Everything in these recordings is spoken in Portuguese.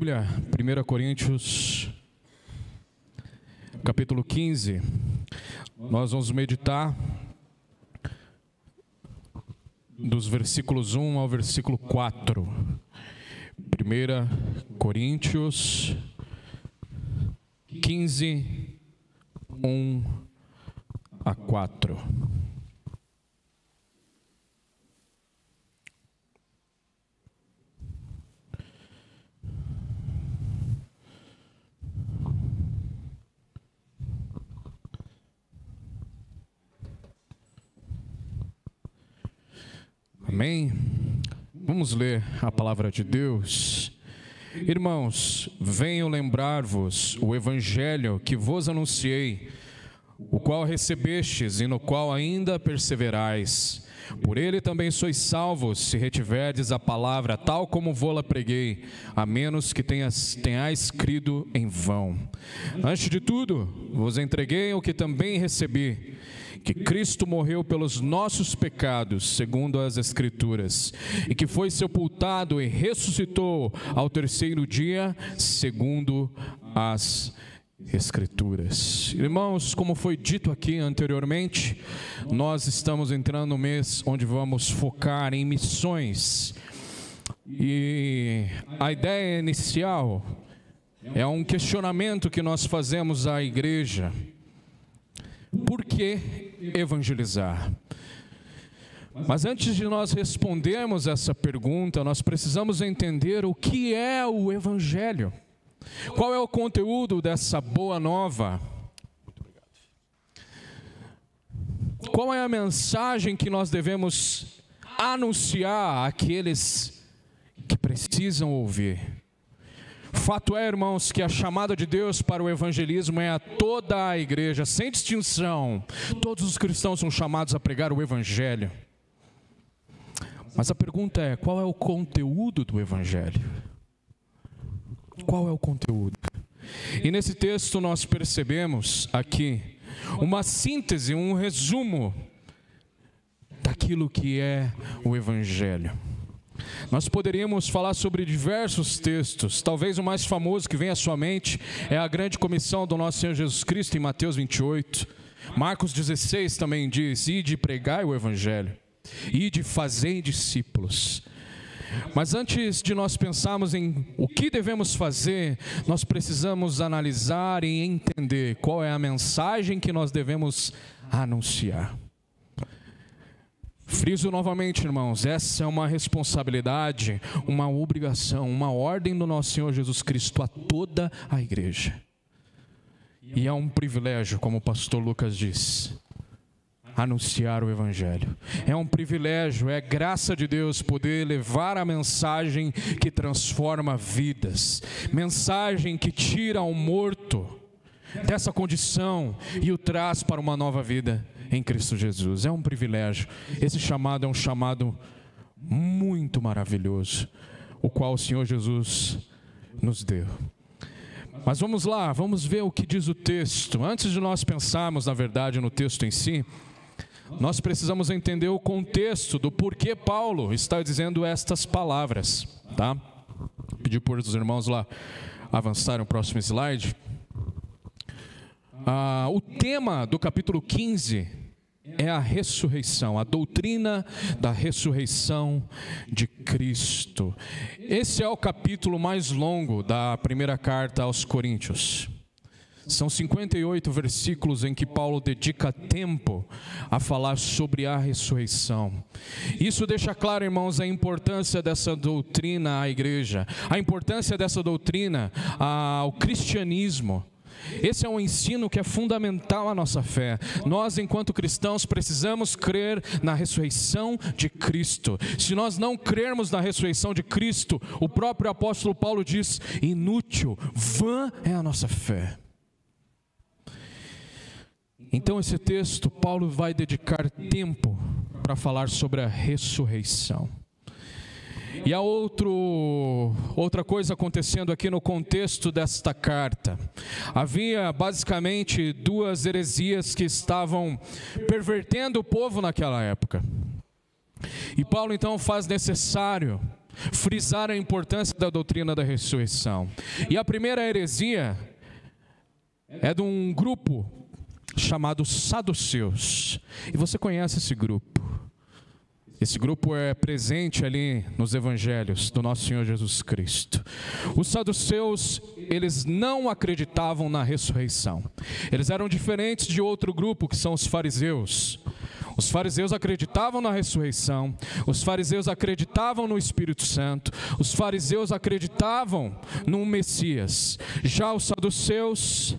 Bíblia, 1 Coríntios, capítulo 15, nós vamos meditar dos versículos 1 ao versículo 4. 1 Coríntios 15, 1 a 4. Amém? Vamos ler a palavra de Deus. Irmãos, venho lembrar-vos o evangelho que vos anunciei, o qual recebestes e no qual ainda perseverais. Por ele também sois salvos, se retiverdes a palavra tal como vô-la preguei, a menos que tenhais crido em vão. Antes de tudo, vos entreguei o que também recebi, que Cristo morreu pelos nossos pecados, segundo as Escrituras, e que foi sepultado e ressuscitou ao terceiro dia, segundo as Escrituras. Irmãos, como foi dito aqui anteriormente, nós estamos entrando no mês onde vamos focar em missões. E a ideia inicial é um questionamento que nós fazemos à igreja. Por que evangelizar? Mas antes de nós respondermos essa pergunta, nós precisamos entender o que é o evangelho. Qual é o conteúdo dessa boa nova? Qual é a mensagem que nós devemos anunciar àqueles que precisam ouvir? Fato é, irmãos, que a chamada de Deus para o evangelismo é a toda a igreja, sem distinção. Todos os cristãos são chamados a pregar o evangelho. Mas a pergunta é, qual é o conteúdo do evangelho? Qual é o conteúdo? E nesse texto nós percebemos aqui uma síntese, um resumo daquilo que é o evangelho. Nós poderíamos falar sobre diversos textos. Talvez o mais famoso que vem à sua mente é a grande comissão do nosso Senhor Jesus Cristo em Mateus 28. Marcos 16 também diz: ide e pregai o evangelho, ide e fazei discípulos. Mas antes de nós pensarmos em o que devemos fazer, nós precisamos analisar e entender qual é a mensagem que nós devemos anunciar. Friso novamente, irmãos, essa é uma responsabilidade, uma obrigação, uma ordem do nosso Senhor Jesus Cristo a toda a igreja. E é um privilégio, como o pastor Lucas diz, anunciar o evangelho. É um privilégio, é graça de Deus poder levar a mensagem que transforma vidas, mensagem que tira o morto dessa condição e o traz para uma nova vida em Cristo Jesus. É um privilégio. Esse chamado é um chamado muito maravilhoso, o qual o Senhor Jesus nos deu. Mas vamos lá, vamos ver o que diz o texto. Antes de nós pensarmos, na verdade, no texto em si, nós precisamos entender o contexto do porquê Paulo está dizendo estas palavras, tá? Vou pedir por os irmãos lá avançarem o próximo slide. O tema do capítulo 15 é a ressurreição, a doutrina da ressurreição de Cristo. Esse é o capítulo mais longo da primeira carta aos Coríntios. São 58 versículos em que Paulo dedica tempo a falar sobre a ressurreição. Isso deixa claro, irmãos, a importância dessa doutrina à igreja, a importância dessa doutrina ao cristianismo. Esse é um ensino que é fundamental à nossa fé. Nós, enquanto cristãos, precisamos crer na ressurreição de Cristo. Se nós não crermos na ressurreição de Cristo, o próprio apóstolo Paulo diz: inútil, vã é a nossa fé. Então esse texto, Paulo vai dedicar tempo para falar sobre a ressurreição. E há outra coisa acontecendo aqui no contexto desta carta. Havia basicamente duas heresias que estavam pervertendo o povo naquela época. E Paulo então faz necessário frisaram a importância da doutrina da ressurreição. E a primeira heresia é de um grupo chamado saduceus. E você conhece esse grupo. Esse grupo é presente ali nos evangelhos do nosso Senhor Jesus Cristo. Os saduceus, eles não acreditavam na ressurreição. Eles eram diferentes de outro grupo, que são os fariseus. Os fariseus acreditavam na ressurreição, os fariseus acreditavam no Espírito Santo, os fariseus acreditavam no Messias. Já os saduceus,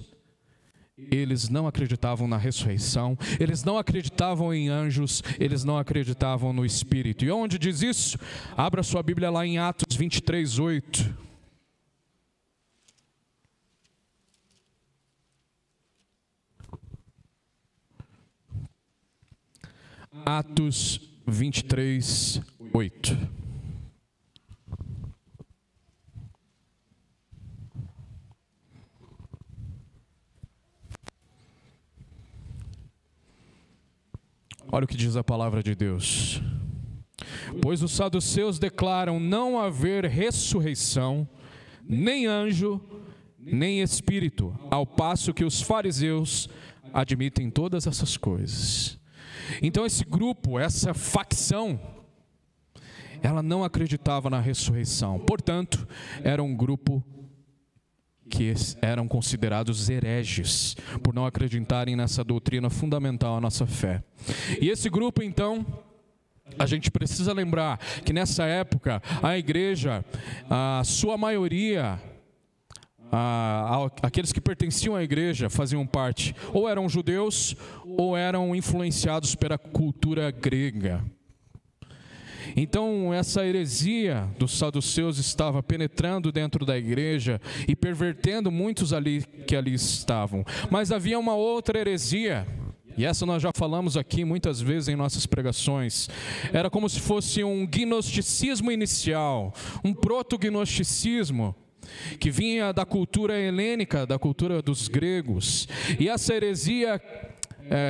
eles não acreditavam na ressurreição, eles não acreditavam em anjos, eles não acreditavam no Espírito. E onde diz isso? Abra sua Bíblia lá em Atos 23, 8. Atos 23, 8. Olha o que diz a palavra de Deus. Pois os saduceus declaram não haver ressurreição, nem anjo, nem espírito, ao passo que os fariseus admitem todas essas coisas. Então esse grupo, essa facção, ela não acreditava na ressurreição. Portanto, era um grupo que eram considerados hereges, por não acreditarem nessa doutrina fundamental à nossa fé. E esse grupo, então, a gente precisa lembrar que nessa época, a igreja, a sua maioria, aqueles que pertenciam à igreja faziam parte, ou eram judeus, ou eram influenciados pela cultura grega. Então, essa heresia dos saduceus estava penetrando dentro da igreja e pervertendo muitos que ali estavam. Mas havia uma outra heresia, e essa nós já falamos aqui muitas vezes em nossas pregações. Era como se fosse um gnosticismo inicial, um proto-gnosticismo, que vinha da cultura helênica, da cultura dos gregos. E essa heresia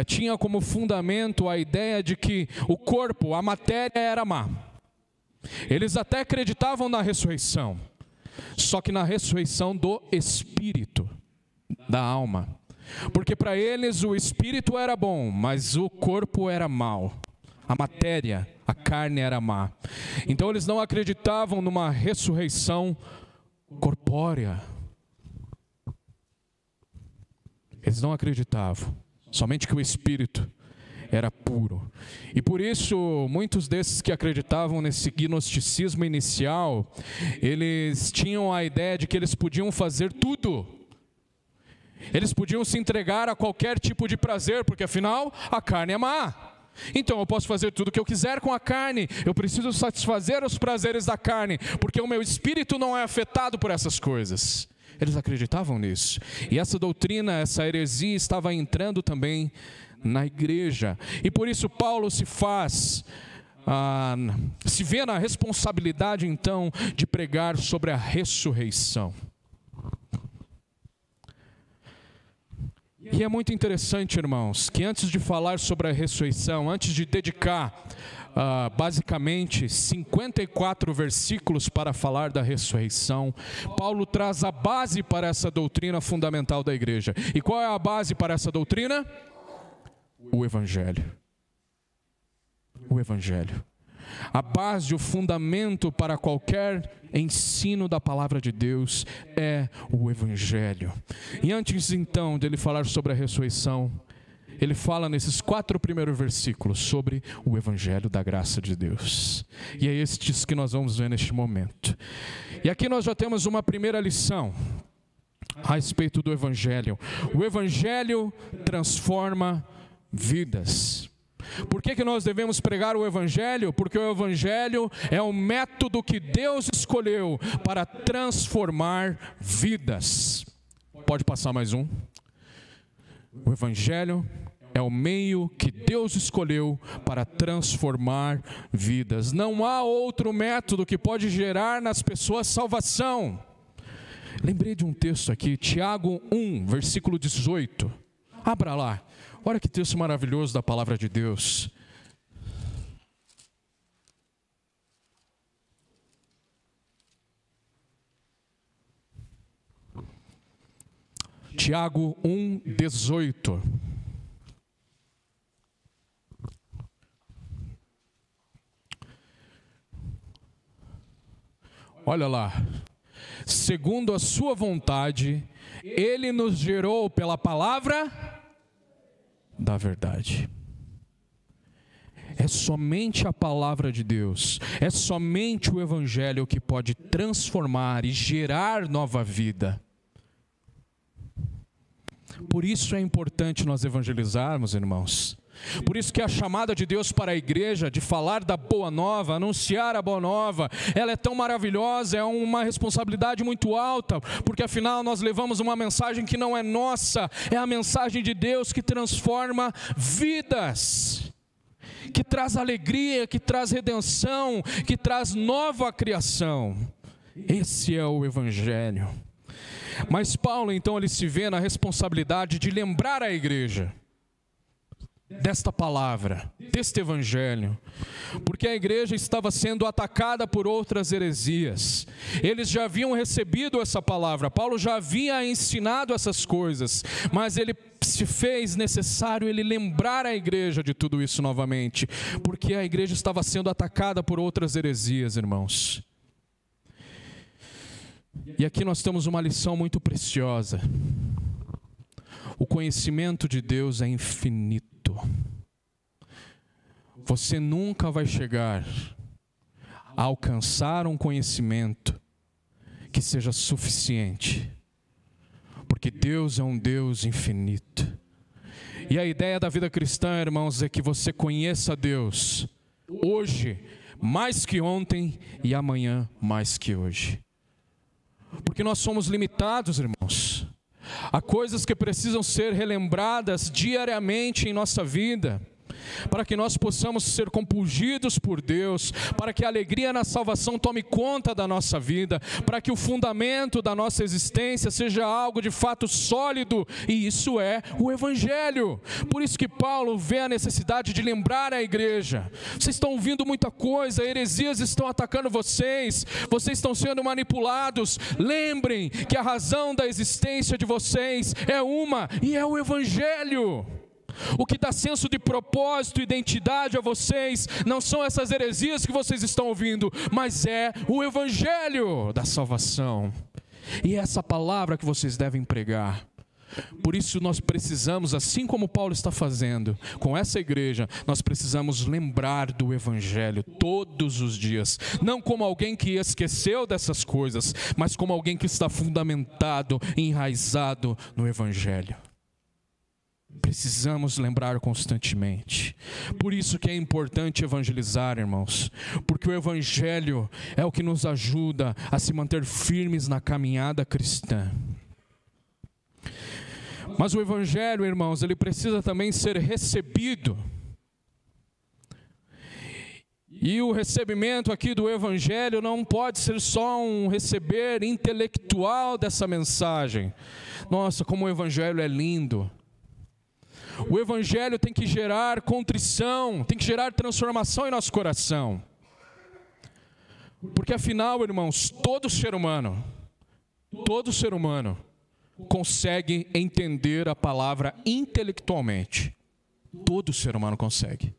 tinha como fundamento a ideia de que o corpo, a matéria era má. Eles até acreditavam na ressurreição, só que na ressurreição do espírito, da alma. Porque para eles o espírito era bom, mas o corpo era mau. A matéria, a carne era má. Então eles não acreditavam numa ressurreição corpórea. Eles não acreditavam. Somente que o espírito era puro. E por isso, muitos desses que acreditavam nesse gnosticismo inicial, eles tinham a ideia de que eles podiam fazer tudo. Eles podiam se entregar a qualquer tipo de prazer, porque afinal, a carne é má. Então eu posso fazer tudo o que eu quiser com a carne. Eu preciso satisfazer os prazeres da carne, porque o meu espírito não é afetado por essas coisas. Eles acreditavam nisso. E essa doutrina, essa heresia estava entrando também na igreja. E por isso Paulo se vê na responsabilidade então de pregar sobre a ressurreição. E é muito interessante, irmãos, que antes de falar sobre a ressurreição, antes de dedicar basicamente 54 versículos para falar da ressurreição, Paulo traz a base para essa doutrina fundamental da igreja. E qual é a base para essa doutrina? O Evangelho. O Evangelho. A base, o fundamento para qualquer ensino da palavra de Deus é o Evangelho. E antes então dele falar sobre a ressurreição, ele fala nesses 4 primeiros versículos sobre o Evangelho da graça de Deus. E é estes que nós vamos ver neste momento. E aqui nós já temos uma primeira lição a respeito do Evangelho. O Evangelho transforma vidas. Por que nós devemos pregar o Evangelho? Porque o Evangelho é o método que Deus escolheu para transformar vidas. Pode passar mais um. O Evangelho é o meio que Deus escolheu para transformar vidas. Não há outro método que pode gerar nas pessoas salvação. Lembrei de um texto aqui, Tiago 1, versículo 18. Abra lá. Olha que texto maravilhoso da palavra de Deus. Tiago 1:18. Olha lá. Segundo a sua vontade, Ele nos gerou pela palavra da verdade. É somente a palavra de Deus, é somente o Evangelho que pode transformar e gerar nova vida. Por isso é importante nós evangelizarmos, irmãos. Por isso que a chamada de Deus para a igreja, de falar da boa nova, anunciar a boa nova, ela é tão maravilhosa, é uma responsabilidade muito alta, porque afinal nós levamos uma mensagem que não é nossa, é a mensagem de Deus que transforma vidas, que traz alegria, que traz redenção, que traz nova criação. Esse é o Evangelho. Mas Paulo, então, ele se vê na responsabilidade de lembrar a igreja desta palavra, deste Evangelho, porque a igreja estava sendo atacada por outras heresias. Eles já haviam recebido essa palavra, Paulo já havia ensinado essas coisas, mas ele se fez necessário ele lembrar a igreja de tudo isso novamente, porque a igreja estava sendo atacada por outras heresias, irmãos. E aqui nós temos uma lição muito preciosa. O conhecimento de Deus é infinito. Você nunca vai chegar a alcançar um conhecimento que seja suficiente, porque Deus é um Deus infinito. E a ideia da vida cristã, irmãos, é que você conheça Deus hoje mais que ontem e amanhã mais que hoje. Porque nós somos limitados, irmãos. Há coisas que precisam ser relembradas diariamente em nossa vida, para que nós possamos ser compungidos por Deus, para que a alegria na salvação tome conta da nossa vida, para que o fundamento da nossa existência seja algo de fato sólido, e isso é o Evangelho. Por isso que Paulo vê a necessidade de lembrar a igreja: vocês estão ouvindo muita coisa, heresias estão atacando vocês estão sendo manipulados. Lembrem que a razão da existência de vocês é uma, e é o Evangelho. O que dá senso de propósito e identidade a vocês não são essas heresias que vocês estão ouvindo, mas é o Evangelho da salvação. E é essa palavra que vocês devem pregar. Por isso nós precisamos, assim como Paulo está fazendo com essa igreja, nós precisamos lembrar do Evangelho todos os dias. Não como alguém que esqueceu dessas coisas, mas como alguém que está fundamentado, enraizado no Evangelho. Precisamos lembrar constantemente. Por isso que é importante evangelizar, irmãos, porque o Evangelho é o que nos ajuda a se manter firmes na caminhada cristã. Mas o Evangelho, irmãos, ele precisa também ser recebido. E o recebimento aqui do Evangelho não pode ser só um receber intelectual dessa mensagem. Nossa, como o Evangelho é lindo! O Evangelho tem que gerar contrição, tem que gerar transformação em nosso coração. Porque afinal, irmãos, todo ser humano consegue entender a palavra intelectualmente. Todo ser humano consegue.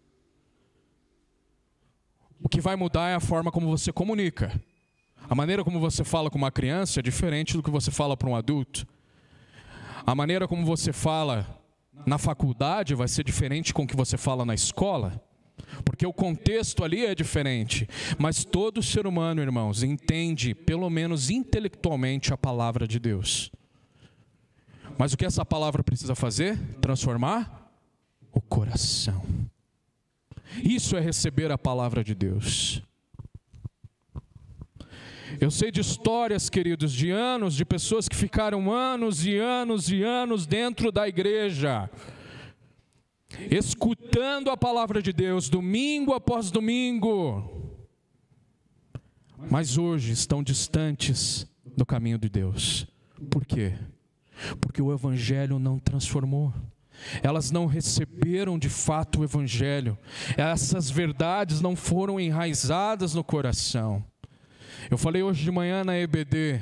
O que vai mudar é a forma como você comunica. A maneira como você fala com uma criança é diferente do que você fala para um adulto. A maneira como você fala na faculdade vai ser diferente com o que você fala na escola, porque o contexto ali é diferente. Mas todo ser humano, irmãos, entende, pelo menos intelectualmente, a palavra de Deus. Mas o que essa palavra precisa fazer? Transformar o coração. Isso é receber a palavra de Deus. Eu sei de histórias, queridos, de anos, de pessoas que ficaram anos e anos e anos dentro da igreja, escutando a palavra de Deus, domingo após domingo, mas hoje estão distantes do caminho de Deus. Por quê? Porque o Evangelho não transformou. Elas não receberam de fato o Evangelho. Essas verdades não foram enraizadas no coração. Eu falei hoje de manhã na EBD,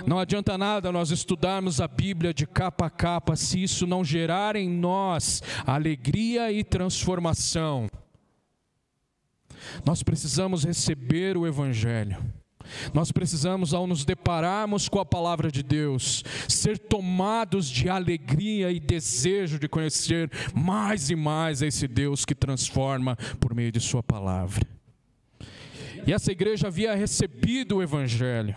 Não adianta nada nós estudarmos a Bíblia de capa a capa se isso não gerar em nós alegria e transformação. Nós precisamos receber o Evangelho. Nós precisamos, ao nos depararmos com a palavra de Deus, ser tomados de alegria e desejo de conhecer mais e mais esse Deus que transforma por meio de sua palavra. E essa igreja havia recebido o Evangelho.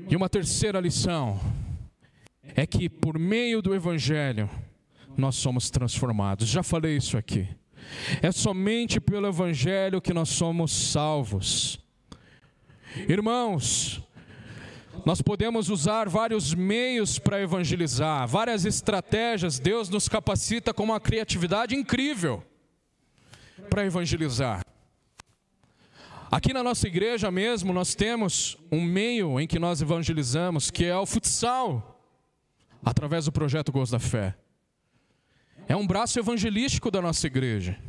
E uma terceira lição é que por meio do Evangelho nós somos transformados. Já falei isso aqui. É somente pelo Evangelho que nós somos salvos. Irmãos, nós podemos usar vários meios para evangelizar, várias estratégias. Deus nos capacita com uma criatividade incrível para evangelizar. Aqui na nossa igreja mesmo, nós temos um meio em que nós evangelizamos, que é o futsal, através do projeto Gols da Fé. É um braço evangelístico da nossa igreja.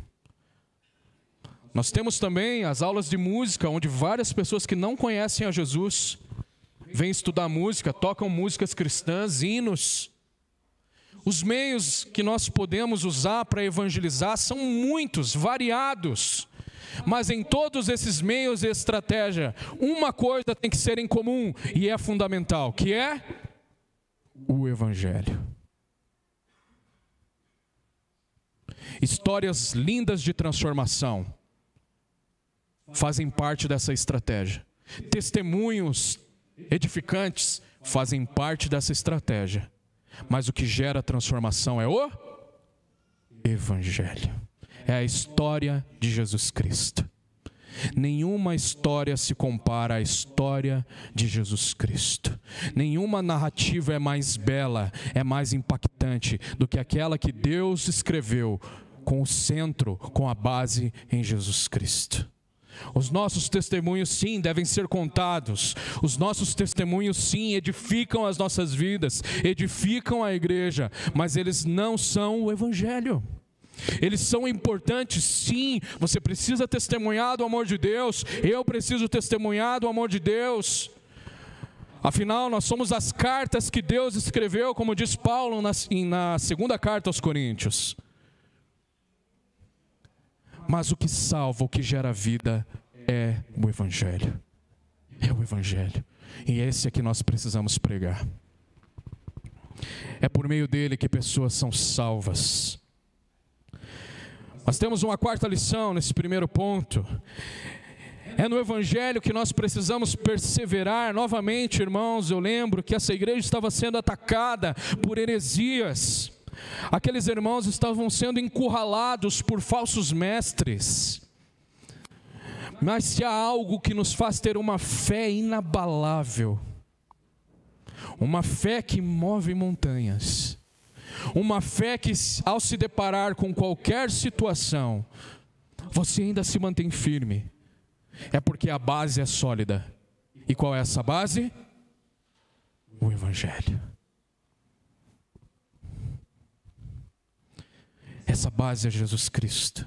Nós temos também as aulas de música, onde várias pessoas que não conhecem a Jesus vêm estudar música, tocam músicas cristãs, hinos. Os meios que nós podemos usar para evangelizar são muitos, variados. Mas em todos esses meios e estratégia, uma coisa tem que ser em comum e é fundamental, que é o Evangelho. Histórias lindas de transformação fazem parte dessa estratégia. Testemunhos edificantes fazem parte dessa estratégia. Mas o que gera transformação é o Evangelho. É a história de Jesus Cristo. Nenhuma história se compara à história de Jesus Cristo. Nenhuma narrativa é mais bela, é mais impactante do que aquela que Deus escreveu com o centro, com a base em Jesus Cristo. Os nossos testemunhos, sim, devem ser contados. Os nossos testemunhos, sim, edificam as nossas vidas, edificam a igreja, mas eles não são o Evangelho. Eles são importantes, sim. Você precisa testemunhar do amor de Deus. Eu preciso testemunhar do amor de Deus. Afinal, nós somos as cartas que Deus escreveu, como diz Paulo na segunda carta aos Coríntios. Mas o que salva, o que gera vida é o Evangelho. É o Evangelho. E esse é que nós precisamos pregar. É por meio dele que pessoas são salvas. Nós temos uma quarta lição nesse primeiro ponto. É no Evangelho que nós precisamos perseverar. Novamente, irmãos, eu lembro que essa igreja estava sendo atacada por heresias. Aqueles irmãos estavam sendo encurralados por falsos mestres. Mas se há algo que nos faz ter uma fé inabalável, uma fé que move montanhas, uma fé que, ao se deparar com qualquer situação, você ainda se mantém firme, é porque a base é sólida. E qual é essa base? O Evangelho. Essa base é Jesus Cristo.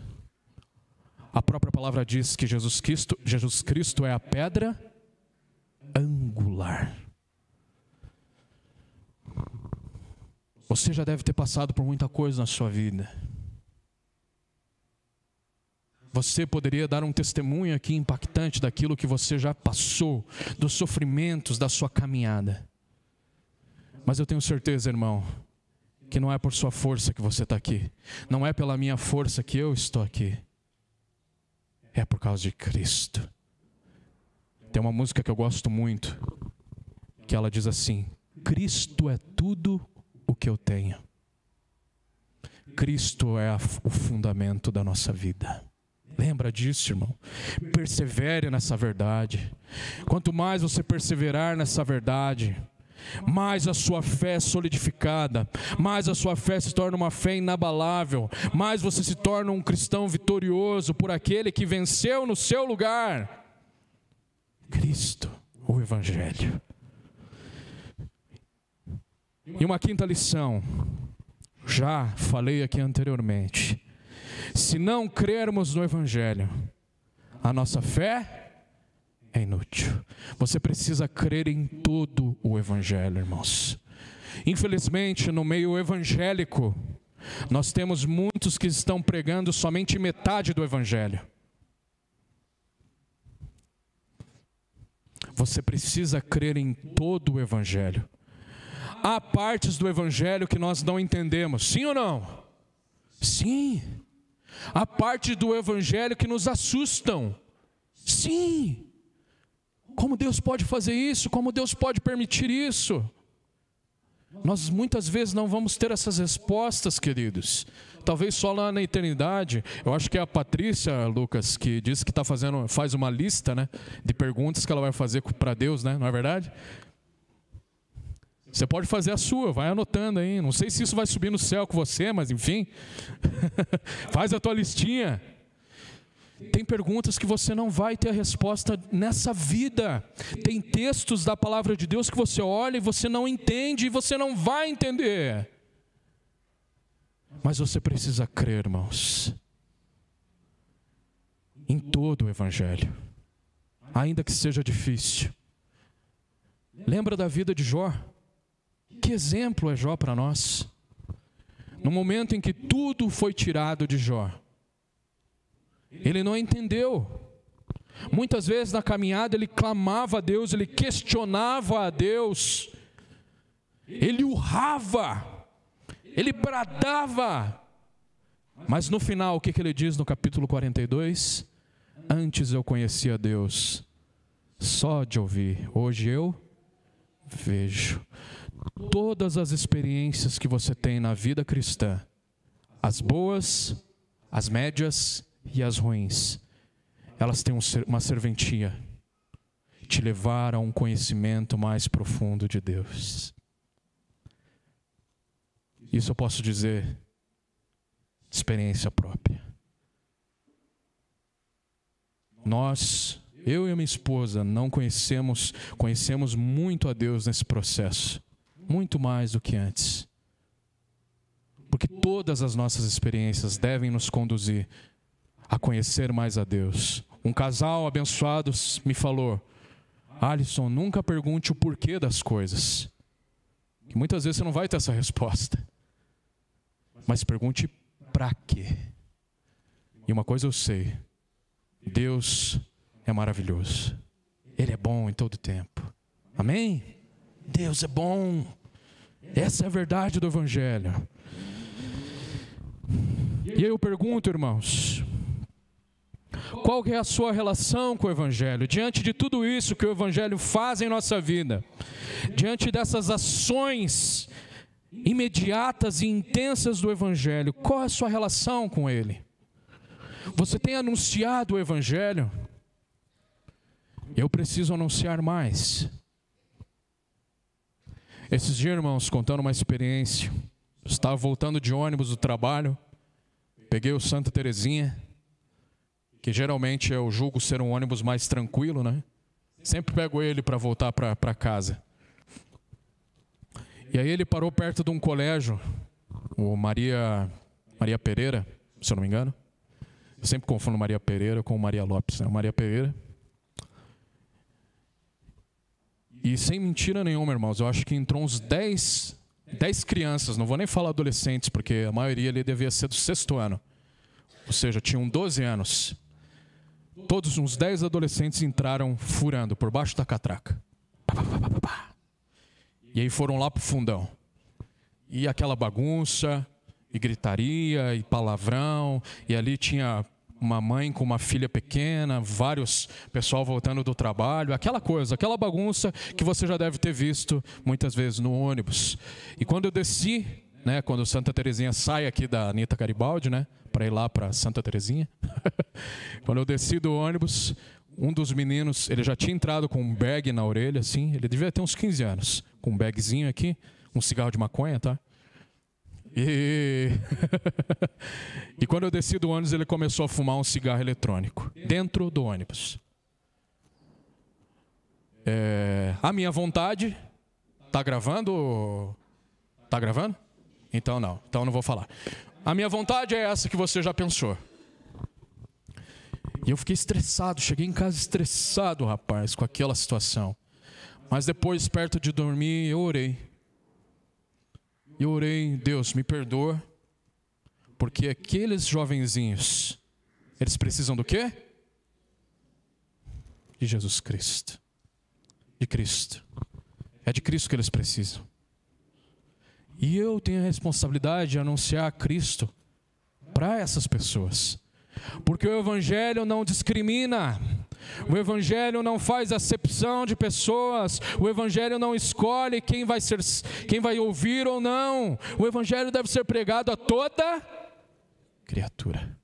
A própria palavra diz que Jesus Cristo é a pedra angular. Você já deve ter passado por muita coisa na sua vida. Você poderia dar um testemunho aqui impactante daquilo que você já passou, dos sofrimentos da sua caminhada. Mas eu tenho certeza, irmão, que não é por sua força que você está aqui. Não é pela minha força que eu estou aqui. É por causa de Cristo. Tem uma música que eu gosto muito, que ela diz assim: Cristo é tudo o que eu tenho. Cristo é o fundamento da nossa vida. Lembra disso, irmão? Persevere nessa verdade. Quanto mais você perseverar nessa verdade, mais a sua fé é solidificada, mais a sua fé se torna uma fé inabalável, mais você se torna um cristão vitorioso por aquele que venceu no seu lugar. Cristo, o Evangelho. E uma quinta lição, já falei aqui anteriormente: se não crermos no Evangelho, a nossa fé é inútil. Você precisa crer em todo o Evangelho, irmãos. Infelizmente, no meio evangélico, nós temos muitos que estão pregando somente metade do Evangelho. Você precisa crer em todo o Evangelho. Há partes do Evangelho que nós não entendemos, sim ou não? Sim. Há partes do Evangelho que nos assustam, sim. Como Deus pode fazer isso? Como Deus pode permitir isso? Nós muitas vezes não vamos ter essas respostas, queridos. Talvez só lá na eternidade. Eu acho que é a Patrícia, Lucas, que disse que faz uma lista, né, de perguntas que ela vai fazer para Deus, né? Não é verdade? Você pode fazer a sua, vai anotando aí. Não sei se isso vai subir no céu com você, mas enfim. Faz a tua listinha. Tem perguntas que você não vai ter a resposta nessa vida. Tem textos da palavra de Deus que você olha e você não entende e você não vai entender. Mas você precisa crer, irmãos, em todo o Evangelho, ainda que seja difícil. Lembra da vida de Jó? Que exemplo é Jó para nós? No momento em que tudo foi tirado de Jó, ele não entendeu. Muitas vezes na caminhada ele clamava a Deus, ele questionava a Deus, ele urrava, ele bradava. Mas no final, o que ele diz no capítulo 42? Antes eu conhecia Deus só de ouvir, hoje eu vejo. Todas as experiências que você tem na vida cristã, as boas, as médias e as ruins, elas têm uma serventia, te levar a um conhecimento mais profundo de Deus. Isso eu posso dizer, experiência própria. Eu e a minha esposa, não conhecemos muito a Deus nesse processo, muito mais do que antes. Porque todas as nossas experiências devem nos conduzir a conhecer mais a Deus. Um casal abençoado me falou: Alisson, nunca pergunte o porquê das coisas, que muitas vezes você não vai ter essa resposta, mas pergunte para quê. E uma coisa eu sei: Deus é maravilhoso, Ele é bom em todo tempo. Amém? Deus é bom. Essa é a verdade do Evangelho. E aí eu pergunto, irmãos, qual que é a sua relação com o Evangelho? Diante de tudo isso que o Evangelho faz em nossa vida, diante dessas ações imediatas e intensas do Evangelho, qual é a sua relação com ele? Você tem anunciado o Evangelho? Eu preciso anunciar mais. Esses dias, irmãos, contando uma experiência, eu estava voltando de ônibus do trabalho, peguei o Santa Terezinha, que geralmente eu julgo ser um ônibus mais tranquilo, né? Sempre pego ele para voltar para casa. E aí ele parou perto de um colégio, o Maria Pereira, se eu não me engano. Eu sempre confundo Maria Pereira com Maria Lopes, né? Maria Pereira. E sem mentira nenhuma, irmãos, eu acho que entrou uns 10 crianças, não vou nem falar adolescentes, porque a maioria ali devia ser do 6º ano. Ou seja, tinham 12 anos. Todos uns 10 adolescentes entraram furando por baixo da catraca. E aí foram lá pro fundão. E aquela bagunça, e gritaria, e palavrão, e ali tinha uma mãe com uma filha pequena, vários pessoal voltando do trabalho, aquela coisa, aquela bagunça que você já deve ter visto muitas vezes no ônibus. E quando eu desci, né, quando Santa Terezinha sai aqui da Anita Garibaldi, né, para ir lá para Santa Terezinha, quando eu desci do ônibus, um dos meninos, ele já tinha entrado com um bag na orelha, assim, ele devia ter uns 15 anos, com um bagzinho aqui, um cigarro de maconha, tá? E quando eu desci do ônibus, ele começou a fumar um cigarro eletrônico, dentro do ônibus. A minha vontade, tá gravando? Tá gravando? Então não, então não vou falar. A minha vontade é essa que você já pensou. E eu fiquei estressado, cheguei em casa estressado, rapaz, com aquela situação. Mas depois, perto de dormir, eu orei. Deus, me perdoa, porque aqueles jovenzinhos, eles precisam do quê? De Jesus Cristo. De Cristo. É de Cristo que eles precisam. E eu tenho a responsabilidade de anunciar Cristo para essas pessoas. Porque o Evangelho não discrimina. O Evangelho não faz acepção de pessoas. O Evangelho não escolhe quem vai ouvir ou não. O Evangelho deve ser pregado a toda criatura.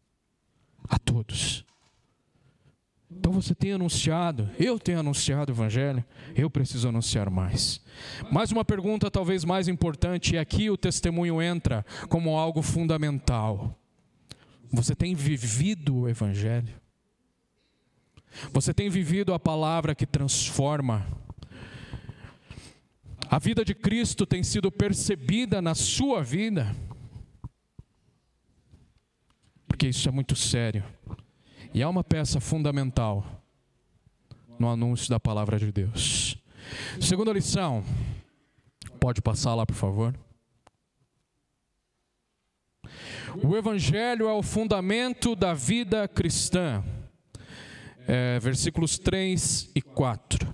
A todos. Então você tem anunciado, eu tenho anunciado o Evangelho, eu preciso anunciar mais. Mais uma pergunta talvez mais importante, e aqui o testemunho entra como algo fundamental. Você tem vivido o Evangelho? Você tem vivido a palavra que transforma? A vida de Cristo tem sido percebida na sua vida? Porque isso é muito sério. E é uma peça fundamental no anúncio da palavra de Deus. Segunda lição. Pode passar lá, por favor. O Evangelho é o fundamento da vida cristã. Versículos 3 e 4.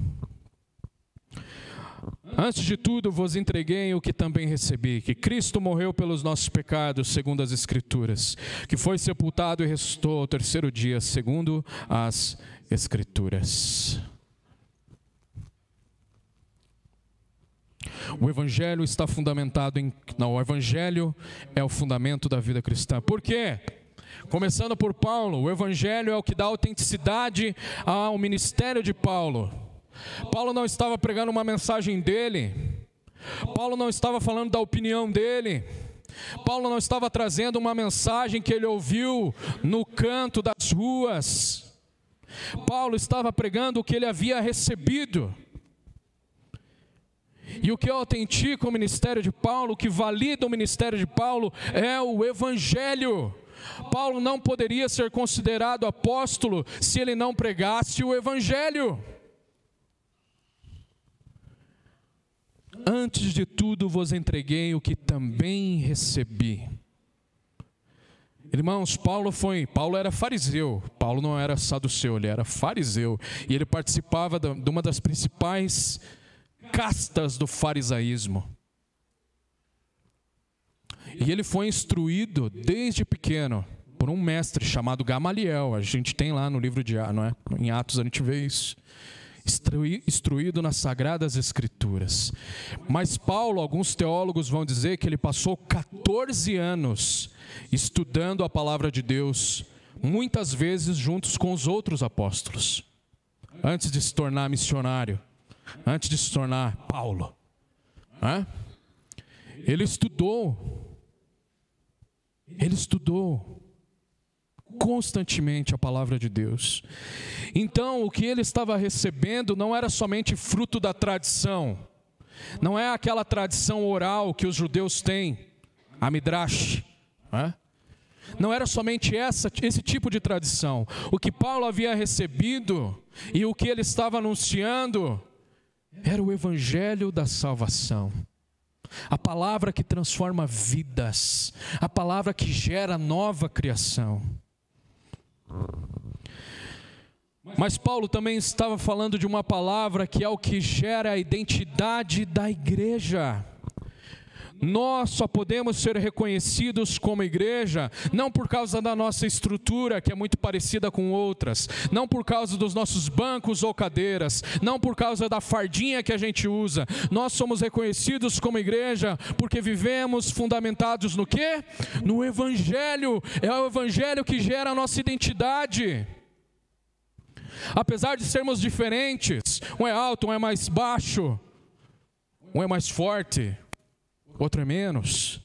Antes de tudo vos entreguei o que também recebi, que Cristo morreu pelos nossos pecados, segundo as Escrituras, que foi sepultado e ressuscitou ao terceiro dia, segundo as Escrituras. O Evangelho está fundamentado o Evangelho é o fundamento da vida cristã. Por quê? Começando por Paulo, o Evangelho é o que dá autenticidade ao ministério de Paulo. Paulo não estava pregando uma mensagem dele. Paulo não estava falando da opinião dele. Paulo não estava trazendo uma mensagem que ele ouviu no canto das ruas. Paulo estava pregando o que ele havia recebido. E o que autentica o ministério de Paulo, o que valida o ministério de Paulo é o Evangelho. Paulo não poderia ser considerado apóstolo se ele não pregasse o Evangelho. Antes de tudo vos entreguei o que também recebi. Irmãos, Paulo era fariseu. Paulo não era saduceu, ele era fariseu. E ele participava de uma das principais castas do farisaísmo. E ele foi instruído desde pequeno por um mestre chamado Gamaliel. A gente tem lá no livro de Atos, não é? Em Atos a gente vê isso. Instruído nas Sagradas Escrituras. Mas Paulo, alguns teólogos vão dizer que ele passou 14 anos estudando a palavra de Deus, muitas vezes juntos com os outros apóstolos, antes de se tornar missionário, antes de se tornar Paulo. Ele estudou constantemente a palavra de Deus. Então, o que ele estava recebendo não era somente fruto da tradição, não é aquela tradição oral que os judeus têm, a Midrash, não era somente esse tipo de tradição. O que Paulo havia recebido e o que ele estava anunciando era o Evangelho da salvação. A palavra que transforma vidas, a palavra que gera nova criação. Mas Paulo também estava falando de uma palavra que é o que gera a identidade da igreja. Nós só podemos ser reconhecidos como igreja, não por causa da nossa estrutura, que é muito parecida com outras, não por causa dos nossos bancos ou cadeiras, não por causa da fardinha que a gente usa. Nós somos reconhecidos como igreja porque vivemos fundamentados no quê? No Evangelho. É o Evangelho que gera a nossa identidade. Apesar de sermos diferentes, um é alto, um é mais baixo, um é mais forte, outro é menos.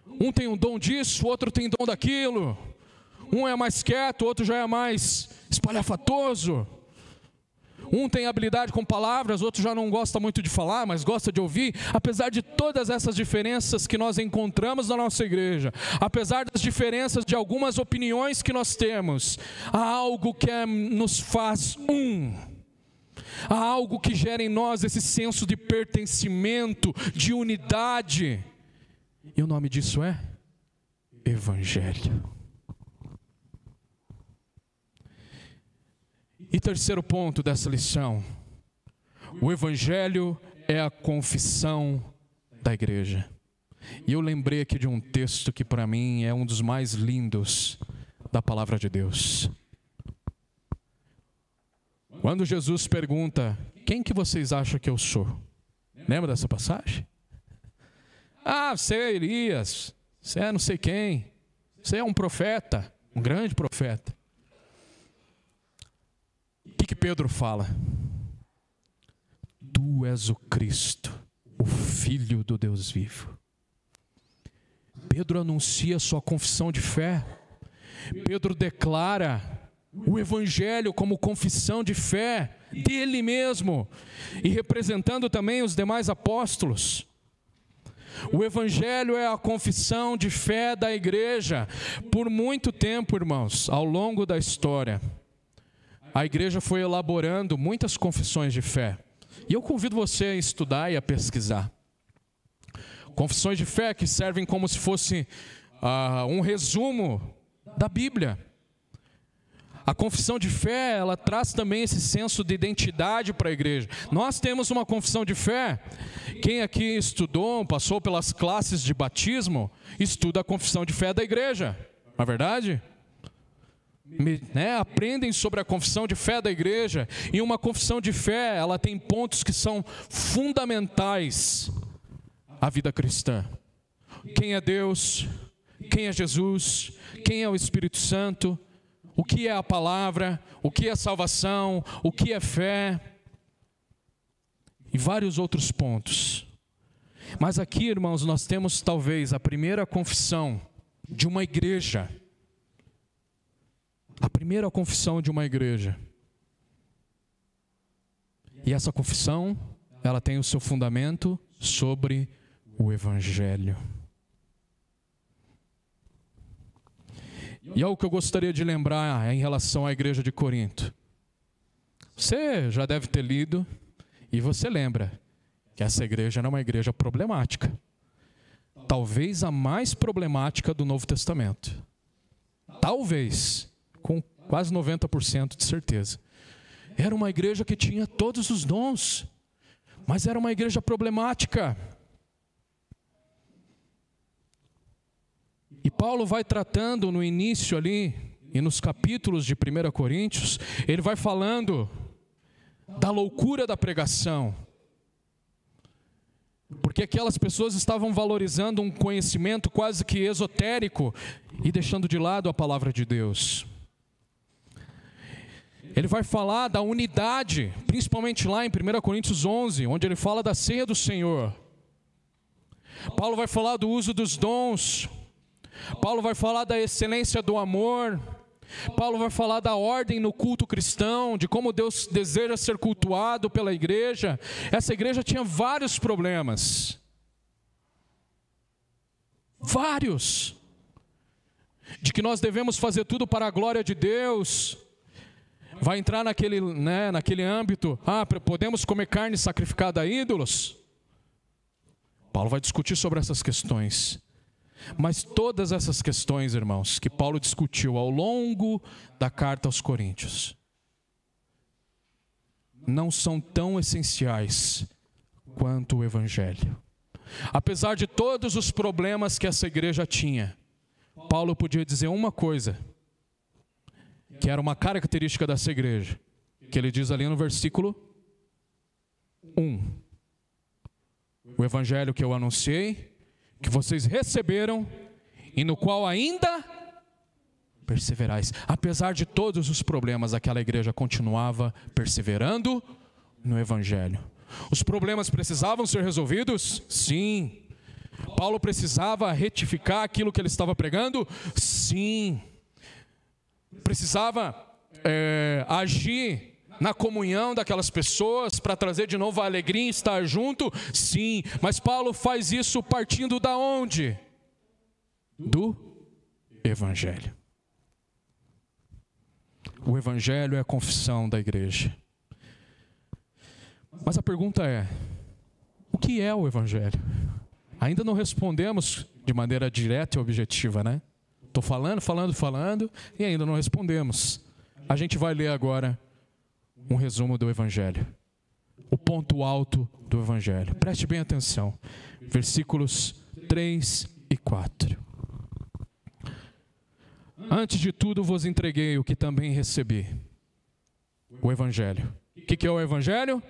Um tem um dom disso, o outro tem dom daquilo. Um é mais quieto, o outro já é mais espalhafatoso. Um tem habilidade com palavras, outro já não gosta muito de falar, mas gosta de ouvir. Apesar de todas essas diferenças que nós encontramos na nossa igreja, apesar das diferenças de algumas opiniões que nós temos, há algo que nos faz um. Há algo que gera em nós esse senso de pertencimento, de unidade. E o nome disso é Evangelho. E terceiro ponto dessa lição: o Evangelho é a confissão da igreja. E eu lembrei aqui de um texto que para mim é um dos mais lindos da palavra de Deus. Quando Jesus pergunta: quem que vocês acham que eu sou? Lembra dessa passagem? Ah, você é Elias, você é não sei quem, você é um profeta, um grande profeta. O que Pedro fala? Tu és o Cristo, o Filho do Deus vivo. Pedro anuncia sua confissão de fé. Pedro declara o Evangelho como confissão de fé dele mesmo e representando também os demais apóstolos. O Evangelho é a confissão de fé da igreja. Por muito tempo, irmãos, ao longo da história, a igreja foi elaborando muitas confissões de fé. E eu convido você a estudar e a pesquisar. Confissões de fé que servem como se fosse um resumo da Bíblia. A confissão de fé, ela traz também esse senso de identidade para a igreja. Nós temos uma confissão de fé. Quem aqui estudou, passou pelas classes de batismo, estuda a confissão de fé da igreja. Não é verdade? Aprendem sobre a confissão de fé da igreja. E uma confissão de fé, ela tem pontos que são fundamentais à vida cristã. Quem é Deus? Quem é Jesus? Quem é o Espírito Santo? O que é a palavra? O que é salvação? O que é fé? E vários outros pontos. Mas aqui, irmãos, nós temos talvez a primeira confissão de uma igreja. A primeira confissão de uma igreja. E essa confissão, ela tem o seu fundamento sobre o Evangelho. E algo que eu gostaria de lembrar em relação à igreja de Corinto. Você já deve ter lido e você lembra que essa igreja era uma igreja problemática. Talvez a mais problemática do Novo Testamento. Talvez, com quase 90% de certeza. Era uma igreja que tinha todos os dons, mas era uma igreja problemática. E Paulo vai tratando no início ali, e nos capítulos de 1 Coríntios, ele vai falando da loucura da pregação. Porque aquelas pessoas estavam valorizando um conhecimento quase que esotérico e deixando de lado a palavra de Deus. Ele vai falar da unidade, principalmente lá em 1 Coríntios 11, onde ele fala da ceia do Senhor. Paulo vai falar do uso dos dons. Paulo vai falar da excelência do amor. Paulo vai falar da ordem no culto cristão, de como Deus deseja ser cultuado pela igreja. Essa igreja tinha vários problemas. Vários. De que nós devemos fazer tudo para a glória de Deus. Vai entrar naquele âmbito, podemos comer carne sacrificada a ídolos? Paulo vai discutir sobre essas questões. Mas todas essas questões, irmãos, que Paulo discutiu ao longo da carta aos Coríntios, não são tão essenciais quanto o Evangelho. Apesar de todos os problemas que essa igreja tinha, Paulo podia dizer uma coisa, que era uma característica dessa igreja, que ele diz ali no versículo 1. O Evangelho que eu anunciei, que vocês receberam e no qual ainda perseverais. Apesar de todos os problemas, aquela igreja continuava perseverando no Evangelho. Os problemas precisavam ser resolvidos? Sim. Paulo precisava retificar aquilo que ele estava pregando? Sim. Precisava agir na comunhão daquelas pessoas, para trazer de novo a alegria em estar junto? Sim, mas Paulo faz isso partindo da onde? Do Evangelho. O Evangelho é a confissão da igreja. Mas a pergunta é, o que é o Evangelho? Ainda não respondemos de maneira direta e objetiva, né? Estou falando e ainda não respondemos. A gente vai ler agora um resumo do Evangelho. O ponto alto do Evangelho. Preste bem atenção. Versículos 3 e 4. Antes de tudo vos entreguei o que também recebi. O Evangelho. O que é o Evangelho?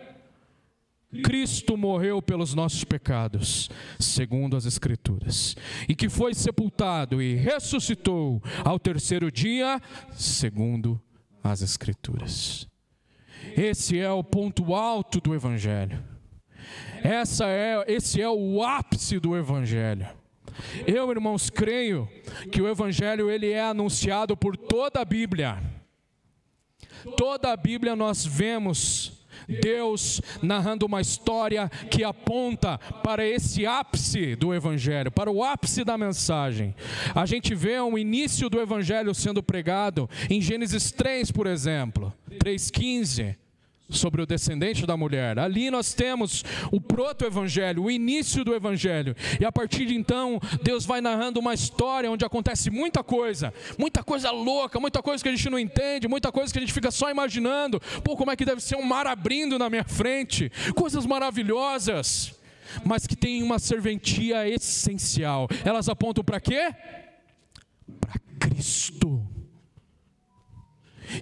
Cristo morreu pelos nossos pecados, segundo as Escrituras, e que foi sepultado e ressuscitou ao terceiro dia, segundo as Escrituras. Esse é o ponto alto do Evangelho. Esse é o ápice do Evangelho. Eu, irmãos, creio que o Evangelho ele é anunciado por toda a Bíblia. Toda a Bíblia nós vemos Deus narrando uma história que aponta para esse ápice do Evangelho, para o ápice da mensagem. A gente vê o início do Evangelho sendo pregado em Gênesis 3, por exemplo, 3:15, sobre o descendente da mulher. Ali nós temos o proto-evangelho, o início do Evangelho. E a partir de então, Deus vai narrando uma história onde acontece muita coisa louca, muita coisa que a gente não entende, muita coisa que a gente fica só imaginando. Pô, como é que deve ser um mar abrindo na minha frente? Coisas maravilhosas, mas que tem uma serventia essencial. Elas apontam para quê? Para Cristo.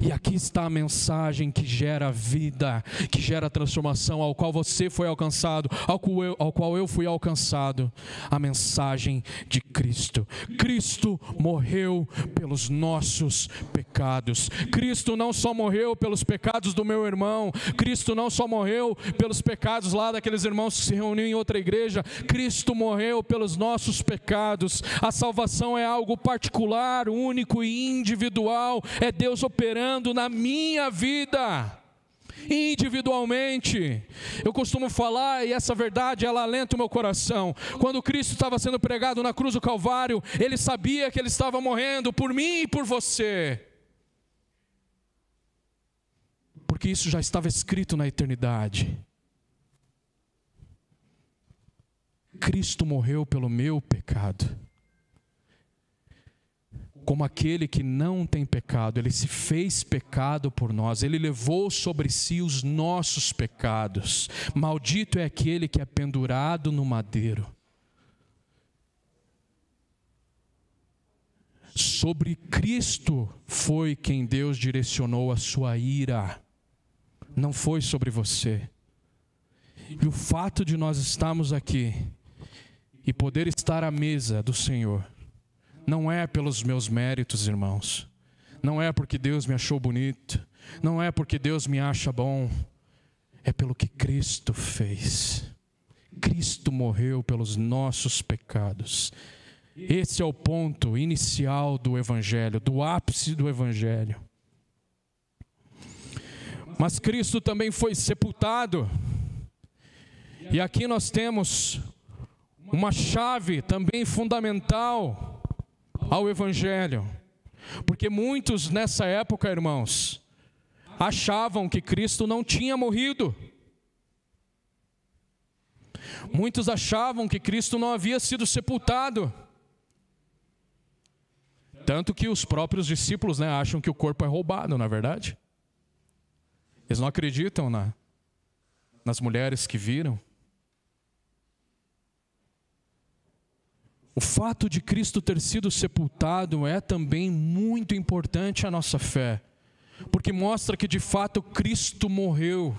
E aqui está a mensagem que gera vida, que gera transformação, ao qual você foi alcançado, ao qual eu fui alcançado. A mensagem de Cristo. Cristo morreu pelos nossos pecados. Cristo não só morreu pelos pecados do meu irmão. Cristo não só morreu pelos pecados lá daqueles irmãos que se reuniam em outra igreja. Cristo morreu pelos nossos pecados. A salvação é algo particular, único e individual. É Deus operando na minha vida, individualmente. Eu costumo falar, e essa verdade ela alenta o meu coração. Quando Cristo estava sendo pregado na cruz do Calvário, Ele sabia que Ele estava morrendo por mim e por você, porque isso já estava escrito na eternidade. Cristo morreu pelo meu pecado. Como aquele que não tem pecado, Ele se fez pecado por nós, Ele levou sobre si os nossos pecados. Maldito é aquele que é pendurado no madeiro. Sobre Cristo foi quem Deus direcionou a sua ira, não foi sobre você. E o fato de nós estarmos aqui e poder estar à mesa do Senhor, não é pelos meus méritos, irmãos. Não é porque Deus me achou bonito. Não é porque Deus me acha bom. É pelo que Cristo fez. Cristo morreu pelos nossos pecados. Esse é o ponto inicial do Evangelho, do ápice do Evangelho. Mas Cristo também foi sepultado. E aqui nós temos uma chave também fundamental ao Evangelho, porque muitos nessa época, irmãos, achavam que Cristo não tinha morrido. Muitos achavam que Cristo não havia sido sepultado. Tanto que os próprios discípulos, acham que o corpo é roubado, não é verdade? Eles não acreditam nas mulheres que viram. O fato de Cristo ter sido sepultado é também muito importante à nossa fé, porque mostra que de fato Cristo morreu,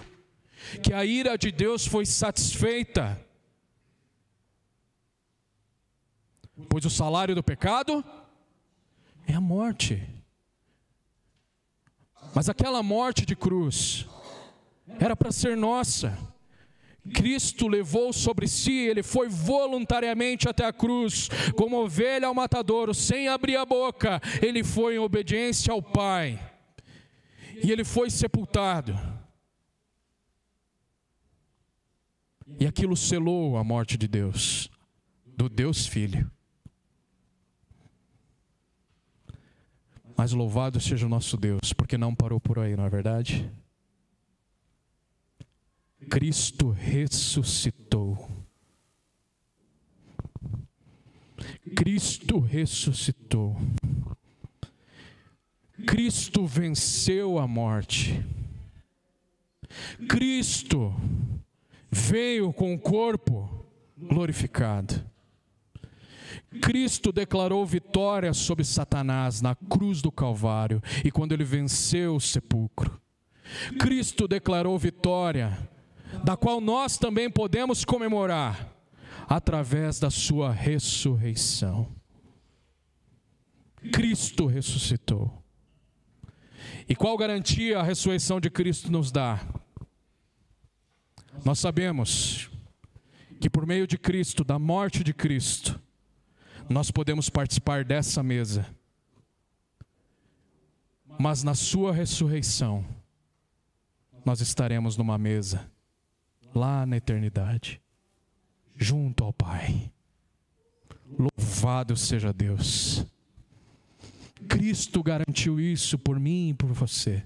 que a ira de Deus foi satisfeita, pois o salário do pecado é a morte. Mas aquela morte de cruz era para ser nossa. Cristo levou sobre si, Ele foi voluntariamente até a cruz, como ovelha ao matadouro, sem abrir a boca. Ele foi em obediência ao Pai. E ele foi sepultado. E aquilo selou a morte de Deus, do Deus Filho. Mas louvado seja o nosso Deus, porque não parou por aí, não é verdade? Cristo ressuscitou. Cristo ressuscitou. Cristo venceu a morte. Cristo veio com o corpo glorificado. Cristo declarou vitória sobre Satanás na cruz do Calvário e quando ele venceu o sepulcro. Cristo declarou vitória, da qual nós também podemos comemorar através da sua ressurreição. Cristo ressuscitou. E qual garantia a ressurreição de Cristo nos dá? Nós sabemos que por meio de Cristo, da morte de Cristo, nós podemos participar dessa mesa. Mas na sua ressurreição, nós estaremos numa mesa, lá na eternidade, junto ao Pai. Louvado seja Deus. Cristo garantiu isso por mim e por você.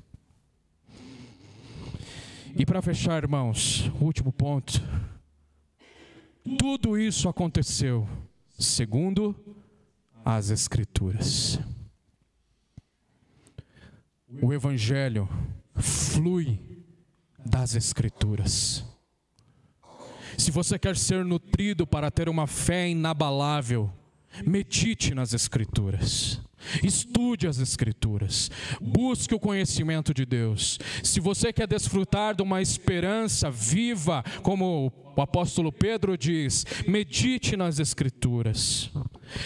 E para fechar, irmãos, o último ponto. Tudo isso aconteceu segundo as Escrituras. O Evangelho flui das Escrituras. Se você quer ser nutrido para ter uma fé inabalável, medite nas Escrituras. Estude as Escrituras. Busque o conhecimento de Deus. Se você quer desfrutar de uma esperança viva, como o apóstolo Pedro diz, medite nas Escrituras.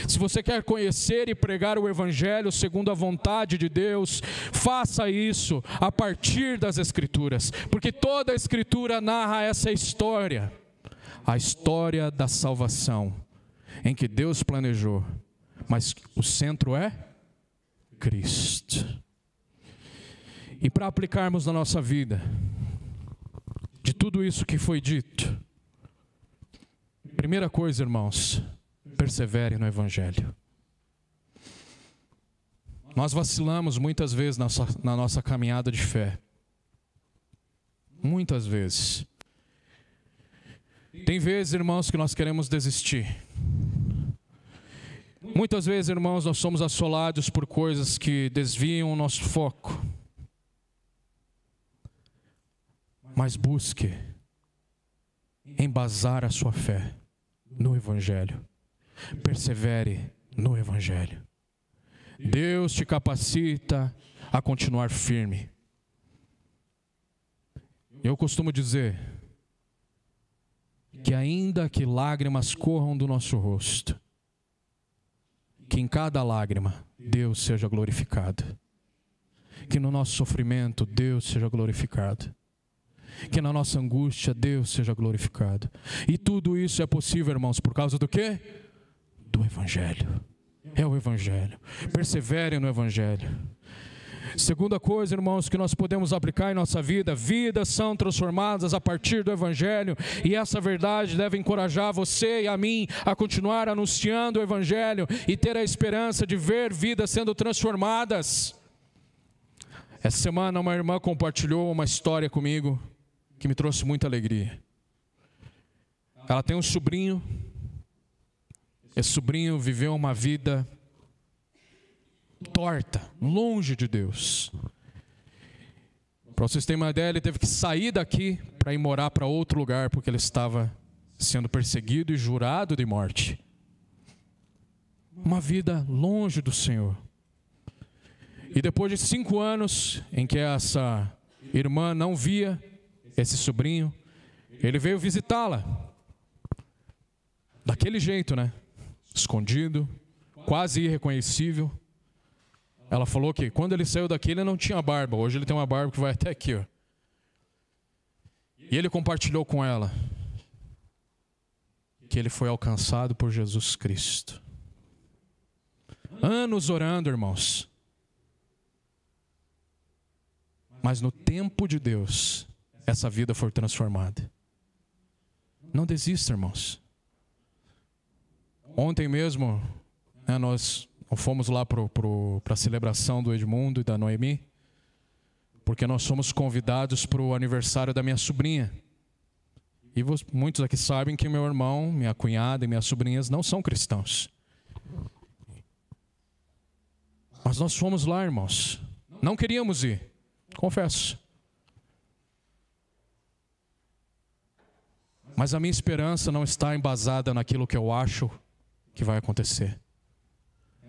Se você quer conhecer e pregar o Evangelho segundo a vontade de Deus, faça isso a partir das Escrituras, porque toda a Escritura narra essa história, a história da salvação, em que Deus planejou, mas o centro é Cristo. E para aplicarmos na nossa vida, de tudo isso que foi dito, primeira coisa, irmãos, persevere no Evangelho. Nós vacilamos muitas vezes na nossa caminhada de fé. Muitas vezes. Tem vezes, irmãos, que nós queremos desistir. Muitas vezes, irmãos, nós somos assolados por coisas que desviam o nosso foco. Mas busque embasar a sua fé no Evangelho. Persevere no Evangelho. Deus te capacita a continuar firme. Eu costumo dizer que ainda que lágrimas corram do nosso rosto, que em cada lágrima Deus seja glorificado. Que no nosso sofrimento Deus seja glorificado. Que na nossa angústia Deus seja glorificado. E tudo isso é possível, irmãos, por causa do quê? Do Evangelho. É o Evangelho. Persevere no Evangelho. Segunda coisa, irmãos, que nós podemos aplicar em nossa vida: vidas são transformadas a partir do Evangelho, e essa verdade deve encorajar você e a mim a continuar anunciando o Evangelho e ter a esperança de ver vidas sendo transformadas. Essa semana uma irmã compartilhou uma história comigo que me trouxe muita alegria. Ela tem um sobrinho. Esse sobrinho viveu uma vida torta, longe de Deus. Para vocês terem uma ideia, ele teve que sair daqui para ir morar para outro lugar, porque ele estava sendo perseguido e jurado de morte. Uma vida longe do Senhor. E depois de 5 anos em que essa irmã não via esse sobrinho, ele veio visitá-la. Daquele jeito, né? Escondido, quase irreconhecível. Ela falou que quando ele saiu daqui ele não tinha barba. Hoje ele tem uma barba que vai até aqui, ó. E ele compartilhou com ela que ele foi alcançado por Jesus Cristo. Anos orando, irmãos. mas no tempo de Deus, essa vida for transformada. Não desista, irmãos. Ontem mesmo, nós fomos lá para a celebração do Edmundo e da Noemi, porque nós somos convidados para o aniversário da minha sobrinha. E muitos aqui sabem que meu irmão, minha cunhada e minhas sobrinhas não são cristãos. Mas nós fomos lá, irmãos. Não queríamos ir, confesso. Mas a minha esperança não está embasada naquilo que eu acho que vai acontecer.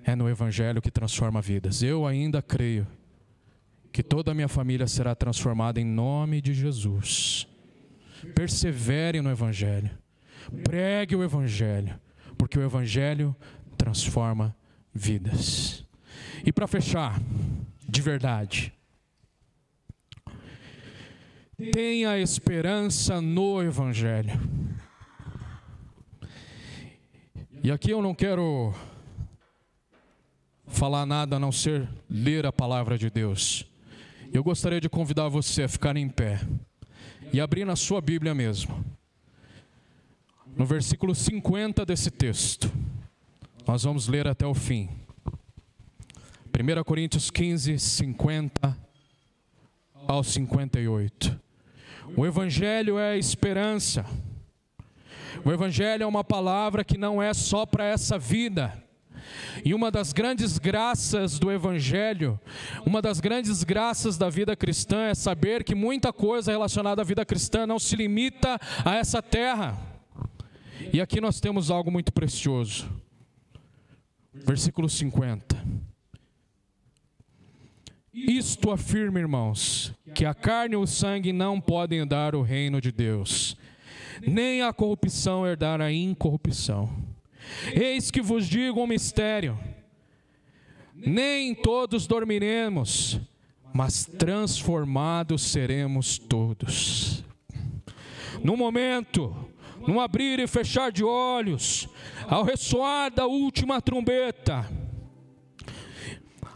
É no Evangelho que transforma vidas. Eu ainda creio que toda a minha família será transformada em nome de Jesus. Persevere no Evangelho. Pregue o Evangelho, porque o Evangelho transforma vidas. E para fechar, de verdade, tenha esperança no Evangelho. E aqui eu não quero falar nada a não ser ler a palavra de Deus. Eu gostaria de convidar você a ficar em pé e abrir na sua Bíblia mesmo, no versículo 50 desse texto. Nós vamos ler até o fim. 1 Coríntios 15, 50 ao 58. O Evangelho é esperança. O Evangelho é uma palavra que não é só para essa vida. E uma das grandes graças do Evangelho, uma das grandes graças da vida cristã é saber que muita coisa relacionada à vida cristã não se limita a essa terra. E aqui nós temos algo muito precioso. Versículo 50. Isto afirma, irmãos, que a carne e o sangue não podem herdar o reino de Deus, nem a corrupção herdar a incorrupção. Eis que vos digo um mistério: nem todos dormiremos, mas transformados seremos todos. No momento, num abrir e fechar de olhos, ao ressoar da última trombeta,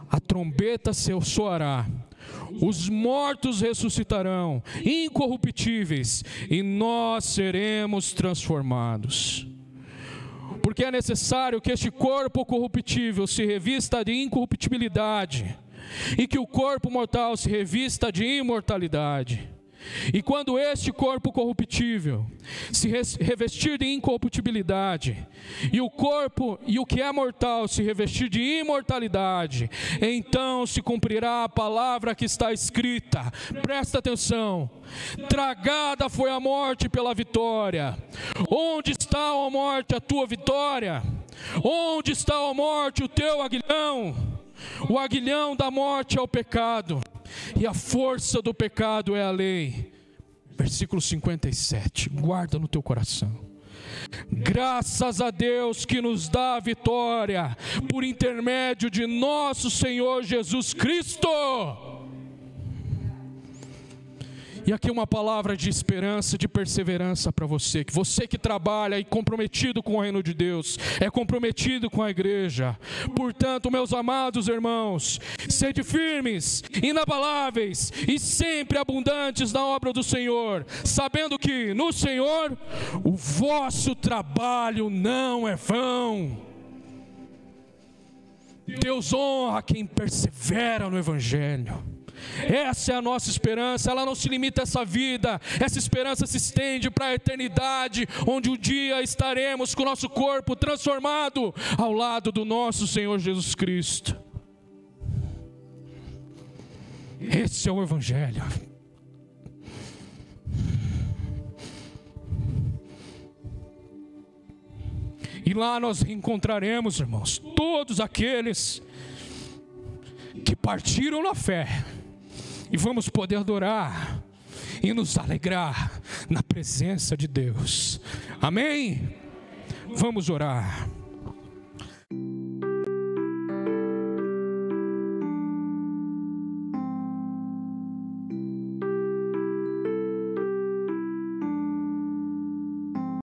a trombeta soará, os mortos ressuscitarão, incorruptíveis, e nós seremos transformados. Porque é necessário que este corpo corruptível se revista de incorruptibilidade, e que o corpo mortal se revista de imortalidade. E quando este corpo corruptível se revestir de incorruptibilidade, e o que é mortal se revestir de imortalidade, então se cumprirá a palavra que está escrita. Presta atenção: tragada foi a morte pela vitória. Onde está, ó morte, a tua vitória? Onde está, ó morte, o teu aguilhão? O aguilhão da morte é o pecado, e a força do pecado é a lei. Versículo 57, guarda no teu coração. Graças a Deus que nos dá a vitória, por intermédio de nosso Senhor Jesus Cristo. E aqui uma palavra de esperança, de perseverança para você, que você que trabalha e comprometido com o reino de Deus, é comprometido com a igreja. Portanto, meus amados irmãos, sede firmes, inabaláveis e sempre abundantes na obra do Senhor, sabendo que no Senhor o vosso trabalho não é vão. Deus honra quem persevera no Evangelho. Essa é a nossa esperança. Ela não se limita a essa vida. Essa esperança se estende para a eternidade, onde um dia estaremos com o nosso corpo transformado ao lado do nosso Senhor Jesus Cristo. Esse é o Evangelho. E lá nós encontraremos, irmãos, todos aqueles que partiram na fé, e vamos poder adorar e nos alegrar na presença de Deus. Amém? Vamos orar.